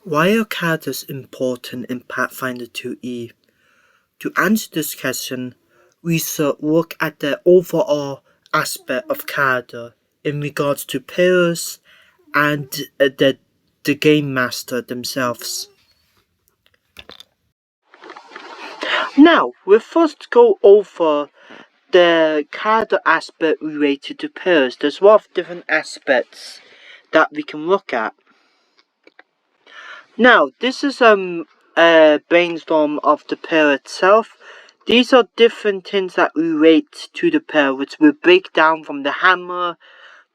Why are characters important in Pathfinder 2e? To answer this question, we shall look at the overall aspect of character in regards to players and the game master themselves. Now, we'll first go over the character aspect related to players. There's a lot of different aspects that we can look at. Now, this is a brainstorm of the pair itself. These are different things that relate to the pair, which will break down from the hammer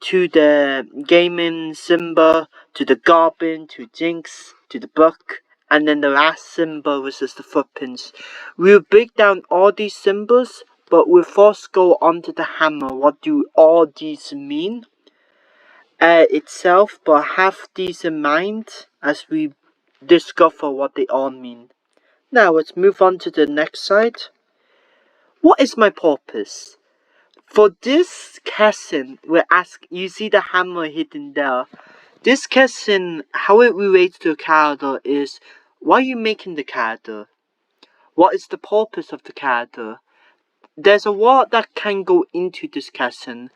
to the gaming symbol to the goblin to Jinx to the book, and then the last symbol, which is the footprints. We'll break down all these symbols, but we'll first go on to the hammer. What do all these mean itself? But have these in mind as we discover what they all mean. Now let's move on to the next slide. What is my purpose? For this question, we'll ask, you see the hammer hidden there. This question, how it relates to a character is, why are you making the character? What is the purpose of the character? There's a lot that can go into this question.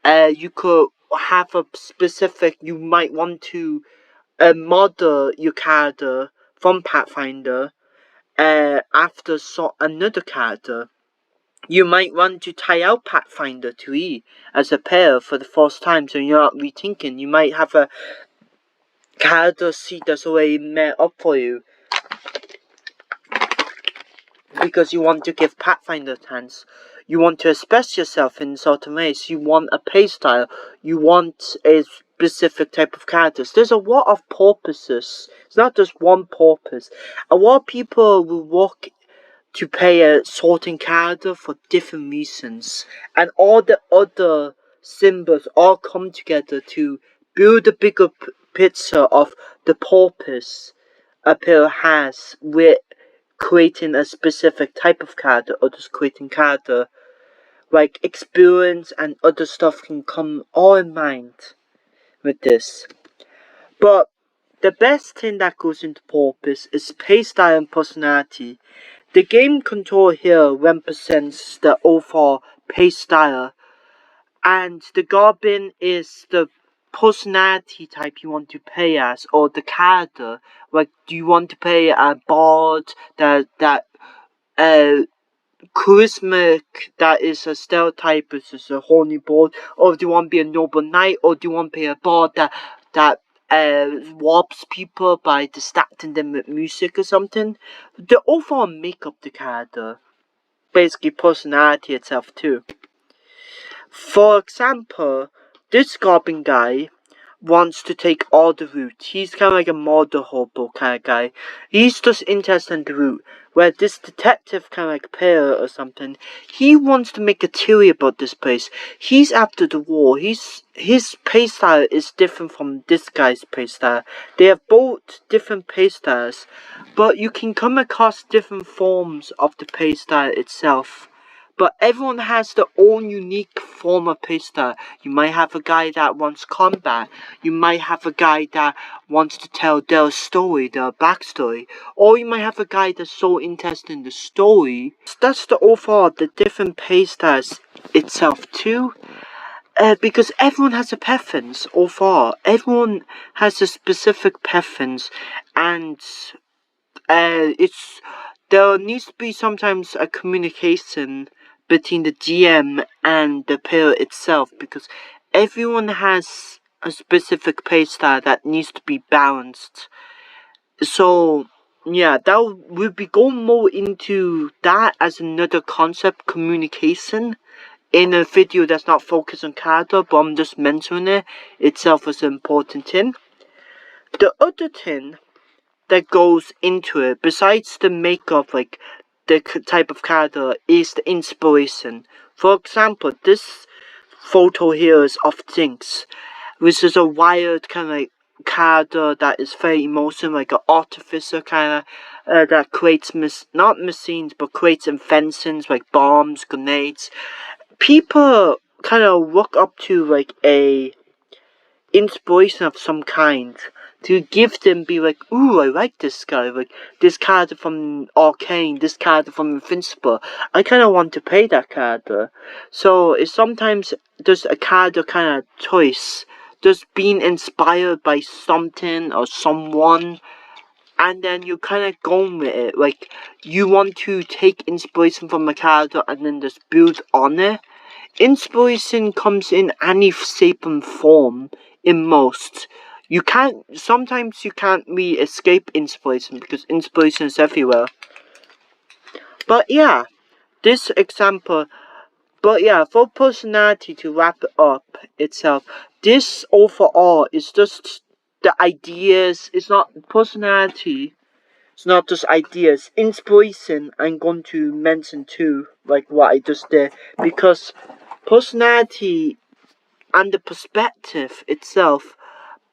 You could have a specific, you might want to model your character from Pathfinder after another character. You might want to try out Pathfinder 2e as a pair for the first time, so you're not rethinking. You might have a character seat that's already made up for you because you want to give Pathfinder a chance. You want to express yourself in certain ways. You want a playstyle. You want a specific type of characters. There's a lot of purposes. It's not just one purpose. A lot of people will work to play a certain character for different reasons, and all the other symbols all come together to build a bigger picture of the purpose a player has with creating a specific type of character or just creating character. Like experience and other stuff can come all in mind with this. But the best thing that goes into purpose is playstyle and personality. The game control here represents the overall playstyle, and the goblin is the personality type you want to play as, or the character. Like, do you want to play a bard that charismatic, that is a stereotype, which is a horny bard, or do you want to be a noble knight, or do you want to be a bard that warps people by distracting them with music or something? The overall makeup the character, basically personality itself too. For example, this goblin guy wants to take all the route. He's kind of like a murder hobo kind of guy. He's just interested in the route. Where this detective kind of like player or something, he wants to make a theory about this place. He's after the war. His playstyle is different from this guy's playstyle. They have both different playstyles, but you can come across different forms of the playstyle itself. But everyone has their own unique form of playstyle. You might have a guy that wants combat. You might have a guy that wants to tell their story, their backstory. Or you might have a guy that's so interested in the story. That's the overall, the different playstyles itself too. Because everyone has a preference overall. Everyone has a specific preference. And there needs to be sometimes a communication between the GM and the player itself, because everyone has a specific playstyle that needs to be balanced. So yeah, we'll be going more into that as another concept, communication, in a video that's not focused on character, but I'm just mentioning it itself as an important thing. The other thing that goes into it, besides the makeup, like the type of character, is the inspiration. For example, this photo here is of Jinx, which is a wild kind of like character that is very emotional, like an artificer kind of, that creates not machines, but creates inventions like bombs, grenades. People kind of look up to like a inspiration of some kind to give them, be like, ooh, I like this guy, like this character from Arcane, this character from Invincible. I kind of want to play that character. So it's sometimes just a character kind of choice, just being inspired by something or someone, and then you kind of go with it. Like you want to take inspiration from a character and then just build on it. Inspiration comes in any shape and form. In most, sometimes you can't really escape inspiration because inspiration is everywhere. But yeah, this example, for personality, to wrap it up itself, this overall is just the ideas. It's not personality. It's not just ideas. Inspiration, I'm going to mention too, like what I just did, because personality and the perspective itself,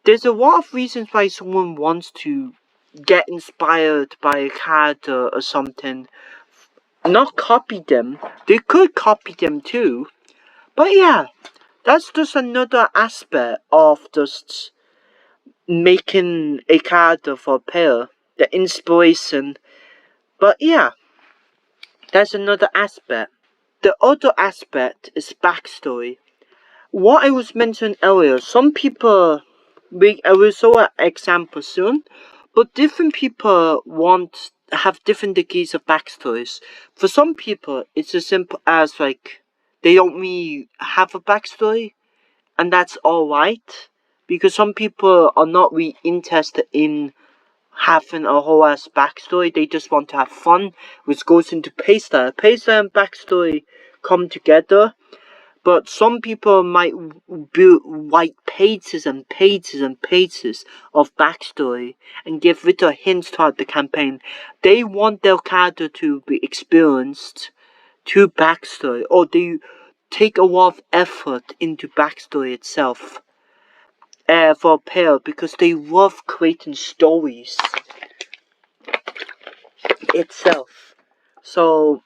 there's a lot of reasons why someone wants to get inspired by a character or something. Not copy them. They could copy them too. But yeah, that's just another aspect of just making a character for a player. The inspiration. But yeah, that's another aspect. The other aspect is backstory. What I was mentioning earlier, some people, I will show an example soon, but different people have different degrees of backstories. For some people, it's as simple as like they don't really have a backstory, and that's alright, because some people are not really interested in having a whole ass backstory. They just want to have fun, which goes into playstyle. Playstyle and backstory come together. But some people might write pages and pages and pages of backstory and give little hints throughout the campaign. They want their character to be experienced to backstory, or they take a lot of effort into backstory itself for a player, because they love creating stories itself. So,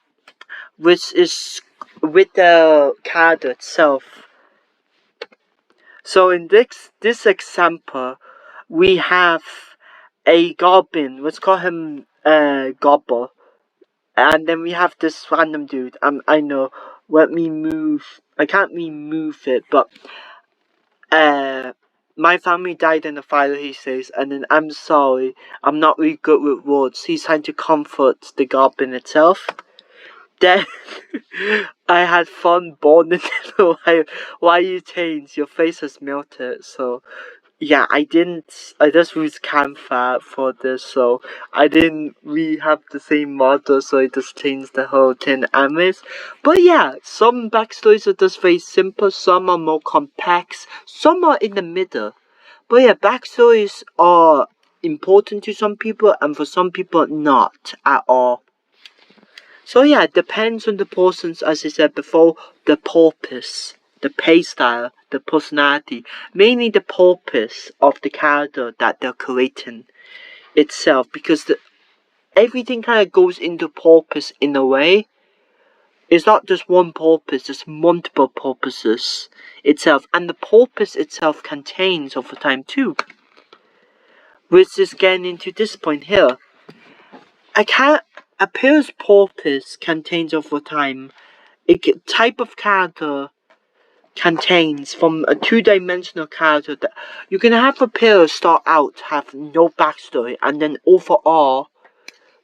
which is with the character itself. So in this example, we have a goblin. Let's call him Gobble. And then we have this random dude. I know. Let me move. I can't really move it, but my family died in the fire, he says, and then I'm sorry, I'm not really good with words. He's trying to comfort the goblin itself. Then I had fun bonding while you changed. Your face has melted, so yeah, I just used Canva for this, so I didn't really have the same model, so I just changed the whole thing anyways. But yeah, some backstories are just very simple, some are more complex, some are in the middle. But yeah, backstories are important to some people, and for some people not at all. So yeah, it depends on the person's, as I said before, the purpose, the playstyle, the personality, mainly the purpose of the character that they're creating itself, because everything kind of goes into purpose in a way. It's not just one purpose, there's multiple purposes itself, and the purpose itself can change over time too. Which is getting into this point here. A player's purpose can change over time. Type of character can change from a two-dimensional character that you can have a player start out have no backstory, and then overall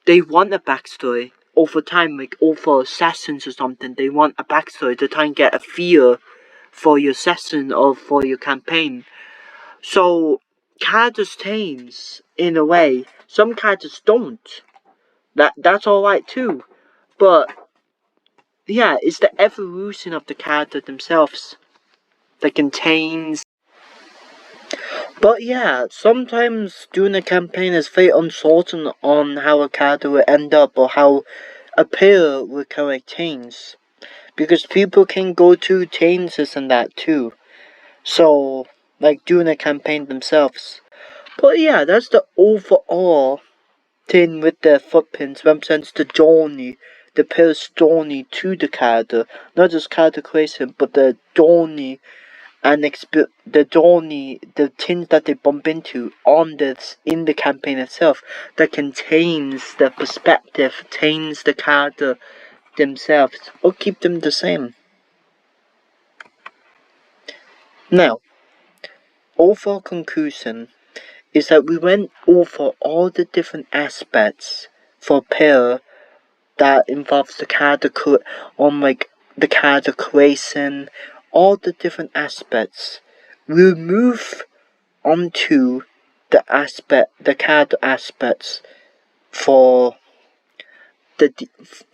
they want a backstory over time, like over sessions or something. They want a backstory to try and get a feel for your session or for your campaign. So characters change in a way. Some characters don't. That's alright too. But yeah, it's the evolution of the character themselves that contains. But yeah, sometimes doing a campaign is very uncertain on how a character will end up or how a player will correct change. Because people can go through changes and that too. So, like doing a campaign themselves. But yeah, that's the overall thing with the footprints, represents the journey, the player's journey to the character. Not just character creation, but the journey and the journey, the things that they bump into on this in the campaign itself, that contains the perspective, contains the character themselves, or keep them the same. Now, overall conclusion is that we went over all the different aspects for player that involves the character the character creation, all the different aspects. We'll move on to the character aspects for the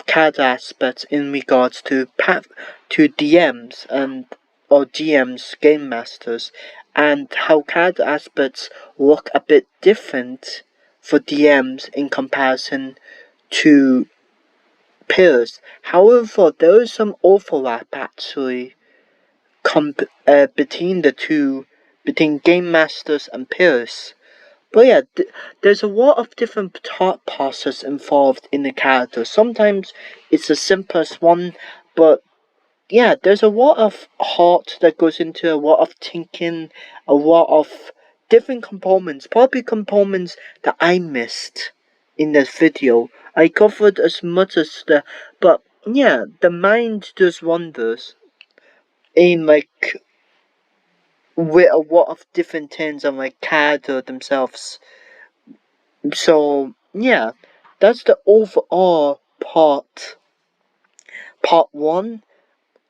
character aspects in regards to DMs or GMs, game masters, and how character aspects look a bit different for DMs in comparison to players. However, there is some overlap actually between the two, between game masters and players. But yeah, there's a lot of different thought process involved in the character. Sometimes it's the simplest one, but yeah, there's a lot of heart that goes into a lot of thinking, a lot of different components, probably components that I missed in this video. I covered as much as but yeah, the mind does wonders in with a lot of different things on character themselves. So yeah, that's the overall part one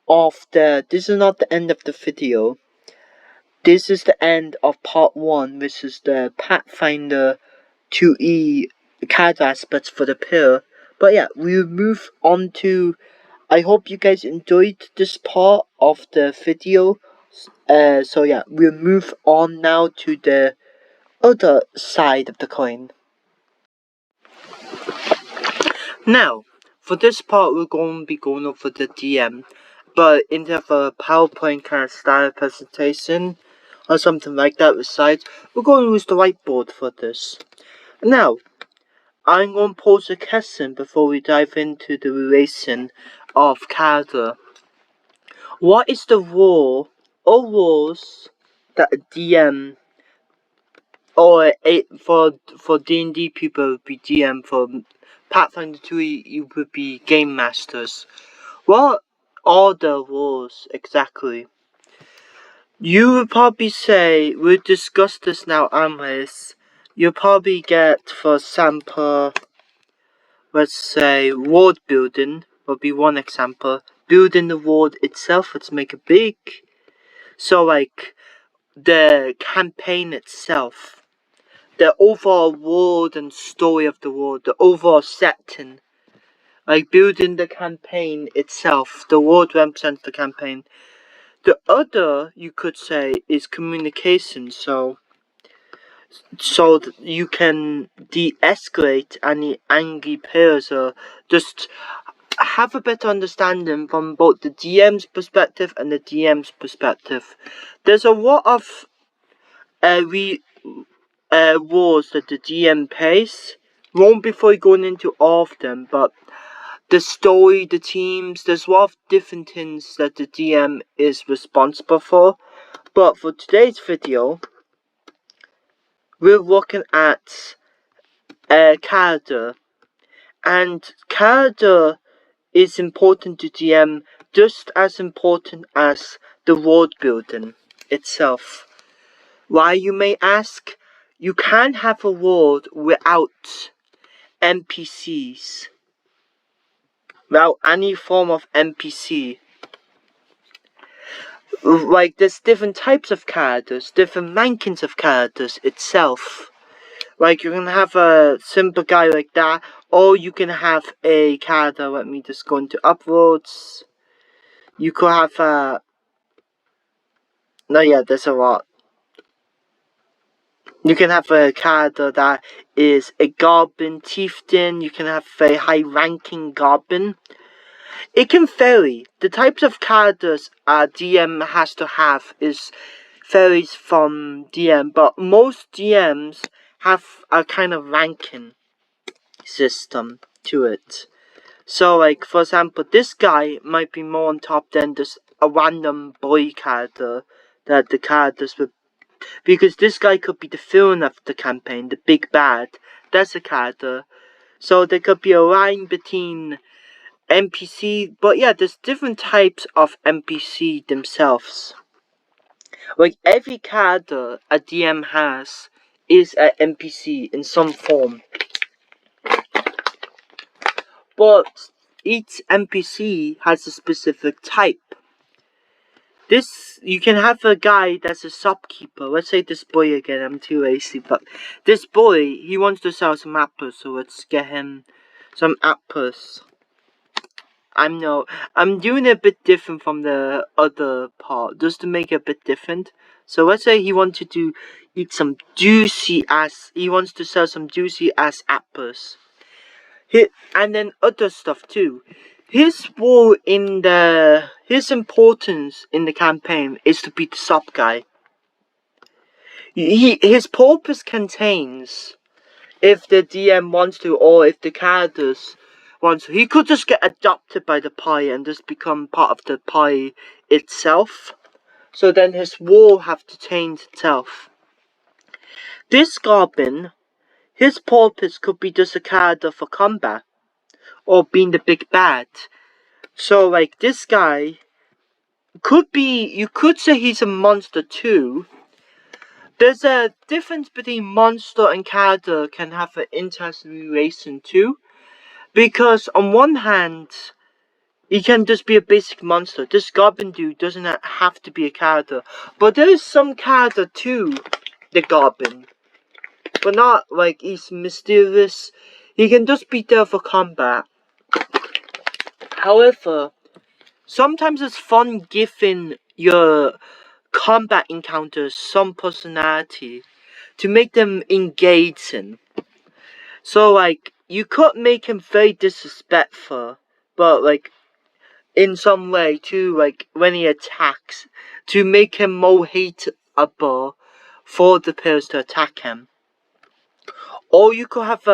of this is not the end of the video. This is the end of part one, which is the Pathfinder 2E character aspects for the player. But yeah, we'll move on to, I hope you guys enjoyed this part of the video. So yeah, we'll move on now to the other side of the coin. Now, for this part, we're going to be going over the DM, but instead of a PowerPoint kind of style presentation or something like that with slides, we're going to use the whiteboard for this. Now, I'm going to pose a question before we dive into the relation of character. What is the role or roles that a DM or for D&D people would be DM, for Pathfinder 2 you would be game masters? What are the roles exactly? You would probably say, we'll discuss this now anyways, you'll probably get, for example, let's say world building would be one example. Building the world itself, let's make it big. So the campaign itself, the overall world and story of the world, the overall setting, building the campaign itself. The world represents the campaign. The other, you could say, is communication. So you can de-escalate any angry players, or just have a better understanding from both the DM's perspective and the DM's perspective. There's a lot of roles that the DM plays. Won't be fully going into all of them, but the story, the teams, there's a lot of different things that the DM is responsible for. But for today's video, we're looking at character. And character is important to DM, just as important as the world building itself. Why, you may ask? You can't have a world without NPCs, without any form of NPC. There's different types of characters, different rankings of characters itself. You can have a simple guy like that, or you can have a character. Let me just go into uploads. You could have a... No, yeah, there's a lot. You can have a character that is a goblin chieftain. You can have a high-ranking goblin. It can vary. The types of characters a DM has to have varies from DM, but most DMs have a kind of ranking system to it. So, for example, this guy might be more on top than just a random boy character that the characters would, because this guy could be the villain of the campaign, the big bad. That's a character. So there could be a line between NPC, but yeah, there's different types of NPC themselves. Like every character a DM has is an NPC in some form. But each NPC has a specific type. You can have a guy that's a shopkeeper. Let's say this boy again, I'm too lazy, but this boy, he wants to sell some apples, so let's get him some apples. I'm doing it a bit different from the other part, just to make it a bit different. So let's say he wanted to eat some he wants to sell some juicy ass apples. And then other stuff too. His importance in the campaign is to be the shop guy. His purpose contains, if the DM wants to, or if the characters want to, he could just get adopted by the party and just become part of the party itself. So then his role have to change itself. This goblin, his purpose could be just a character for combat, or being the big bad. So like this guy you could say he's a monster too. There's a difference between monster and character can have an interesting relation too. Because on one hand, he can just be a basic monster. This goblin dude doesn't have to be a character. But there is some character to the goblin. But not like he's mysterious. He can just be there for combat. However, sometimes it's fun giving your combat encounters some personality to make them engaging. So like, you could make him very disrespectful, but like, in some way too, like when he attacks, to make him more hateable for the players to attack him. Or you could have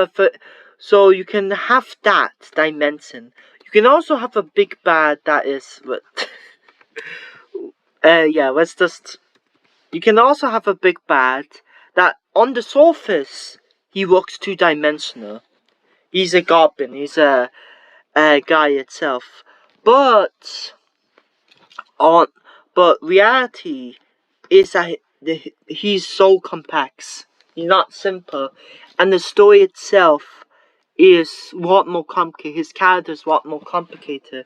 so you can have that dimension. You can also have a big bad that is you can also have a big bad that on the surface he looks two-dimensional. He's a goblin, he's a guy itself. But reality is that he's so complex. He's not simple, and the story itself is a lot more complicated. His character's a lot more complicated.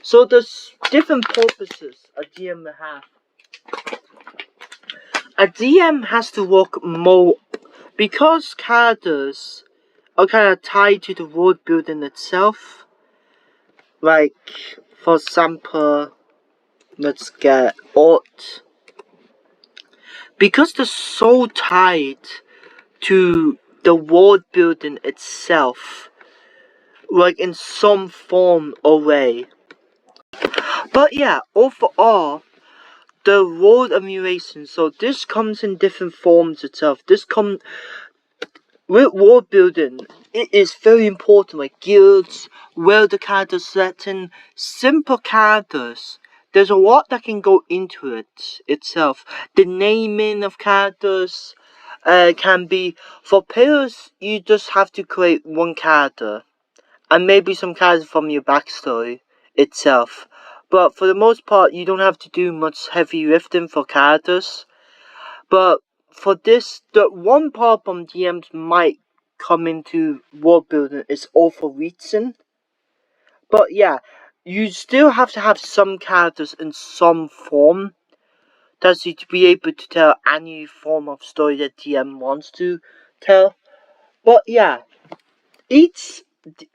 So there's different purposes a DM will have. A DM has to work more because characters are kind of tied to the world building itself. Like, for example, let's get art. Because they're so tied to the world building itself, like in some form or way. But yeah, overall, the world emulation, so this comes in different forms itself. With world building, it is very important, like guilds, where the characters set in, simple characters. There's a lot that can go into it itself. The naming of characters can be, for players, you just have to create one character. And maybe some characters from your backstory itself. But for the most part, you don't have to do much heavy lifting for characters. But for this, the one problem DMs might come into world building is overreaching. But yeah, you still have to have some characters in some form. Does it to be able to tell any form of story that DM wants to tell. But yeah, each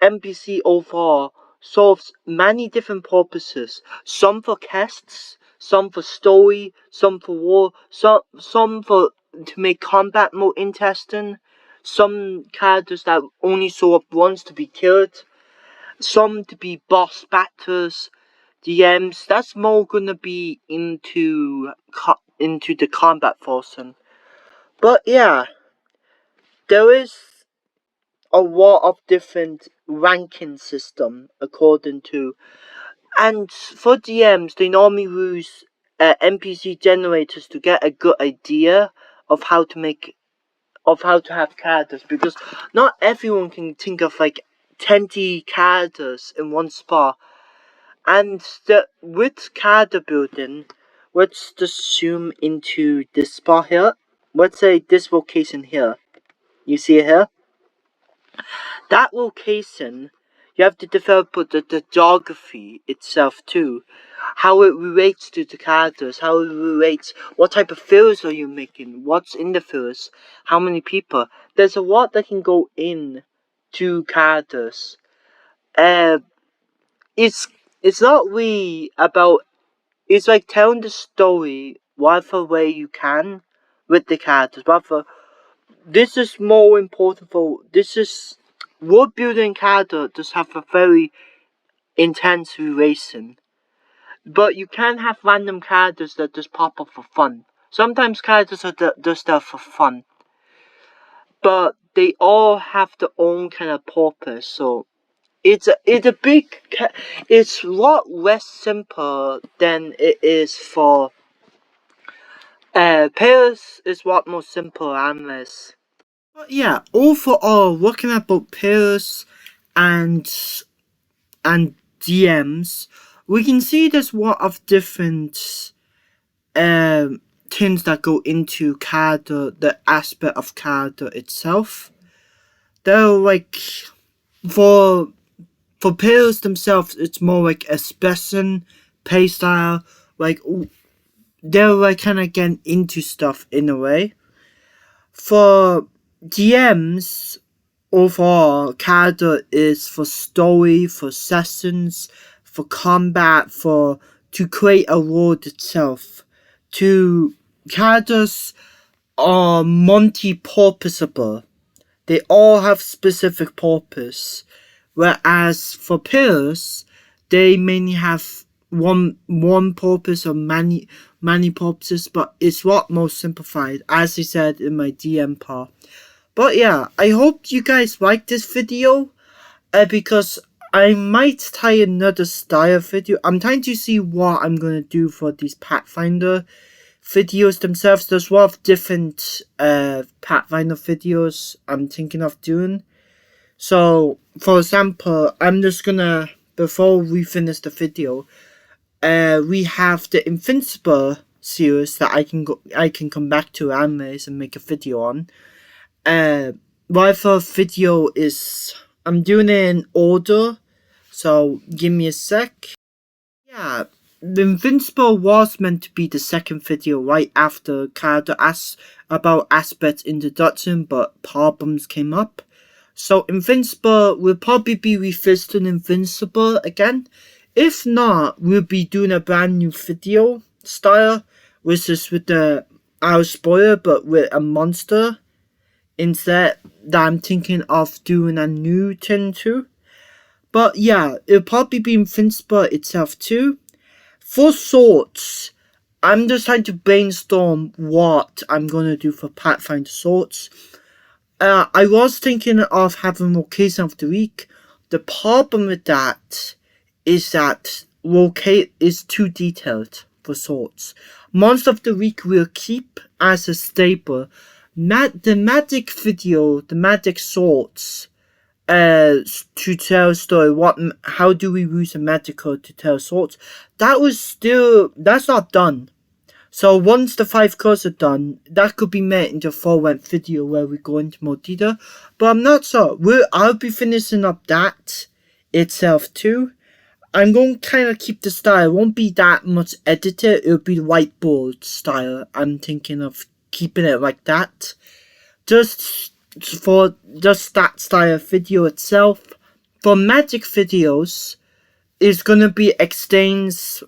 NPC overall solves many different purposes. Some for quests, some for story, some for war, some for to make combat more interesting. Some characters that only show up once to be killed. Some to be boss battles. DMs, that's more gonna be into the combat portion. But yeah, there is a lot of different ranking system according to, and for DMs they normally use NPC generators to get a good idea of how to have characters, because not everyone can think of like 20 characters in one spot. And with character building, let's just zoom into this spot here. Let's say this location here. You see it here? That location, you have to develop the geography itself too. How it relates to the characters, how it relates, what type of fields are you making, what's in the fields, how many people. There's a lot that can go in to characters. Uh, it's not really about, it's like telling the story whatever way you can with the characters. Whatever, this is more important for, this is, world building character just have a very intense relation. But you can have random characters that just pop up for fun. Sometimes characters are just there for fun. But they all have their own kind of purpose, so it's a lot less simple than it is for pairs. Is what more simple and less. But yeah, overall, looking at both pairs and DMs, we can see there's a lot of different things that go into character, the aspect of character itself. They're like, for players themselves, it's more like expression, play style, like they're like kind of getting into stuff in a way. For DMs, overall, character is for story, for sessions, for combat, to create a world itself. Characters are multi-purposable. They all have specific purpose. Whereas for players, they mainly have one purpose or many purposes, but it's a lot more simplified, as I said in my DM part. But yeah, I hope you guys like this video, because I might try another style video. I'm trying to see what I'm gonna do for these Pathfinder videos themselves. There's a lot of different Pathfinder videos I'm thinking of doing. So, for example, I'm just gonna, before we finish the video, we have the Invincible series that I can come back to animes and make a video on. Whatever video is, I'm doing it in order, so give me a sec. Yeah, the Invincible was meant to be the second video right after character about aspect introduction, but problems came up. So Invincible will probably be revisiting Invincible again. If not, we'll be doing a brand new video style, which is with I'll spoil, but with a monster instead, that I'm thinking of doing a new thing too. But yeah, it'll probably be Invincible itself too. For Swords, I'm just trying to brainstorm what I'm gonna do for Pathfinder Swords. I was thinking of having Location of the Week. The problem with that is that locate is too detailed for Swords. Monster of the Week will keep as a staple. The magic video, the magic swords, to tell a story. How do we use a magical to tell swords? That's not done. So once the 5 cards are done, that could be made into a full-length video where we go into more detail. But I'm not sure. I'll be finishing up that itself too. I'm going to kind of keep the style. It won't be that much edited. It'll be whiteboard style. I'm thinking of keeping it like that. Just that style of video itself. For magic videos, it's gonna be exchange.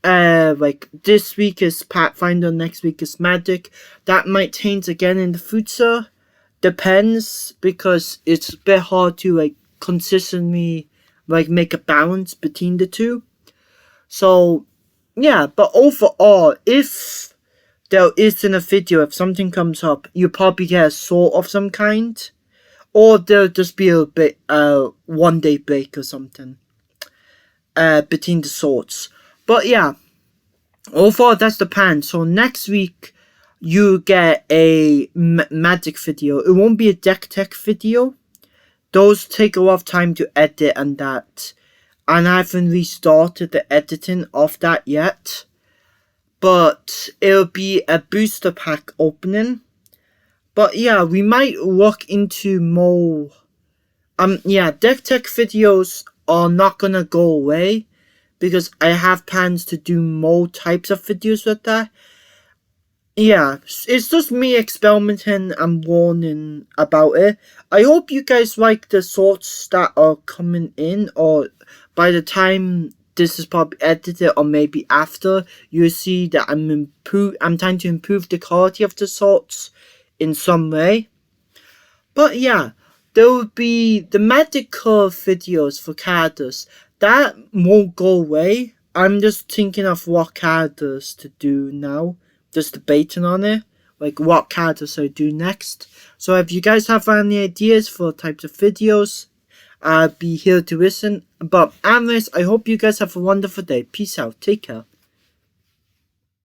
Like this week is Pathfinder, next week is Magic. That might change again in the future. Depends, because it's a bit hard to like consistently like make a balance between the two. So yeah, but overall, if there isn't a video, if something comes up, you probably get a sword of some kind, or there'll just be a bit 1 day break or something between the swords. But yeah, overall, that's the plan. So next week, you get a magic video. It won't be a deck tech video. Those take a lot of time to edit and that. And I haven't restarted the editing of that yet. But it'll be a booster pack opening. But yeah, we might look into more. Deck tech videos are not gonna go away, because I have plans to do more types of videos with that. Yeah, it's just me experimenting and warning about it. I hope you guys like the sorts that are coming in, or by the time this is probably edited, or maybe after, you'll see that I'm trying to improve the quality of the sorts in some way. But yeah, there will be the medical videos for characters. That won't go away. I'm just thinking of what characters to do now. Just debating on it. Like what characters I do next. So if you guys have any ideas for types of videos, I'll be here to listen. But anyways, I hope you guys have a wonderful day. Peace out. Take care.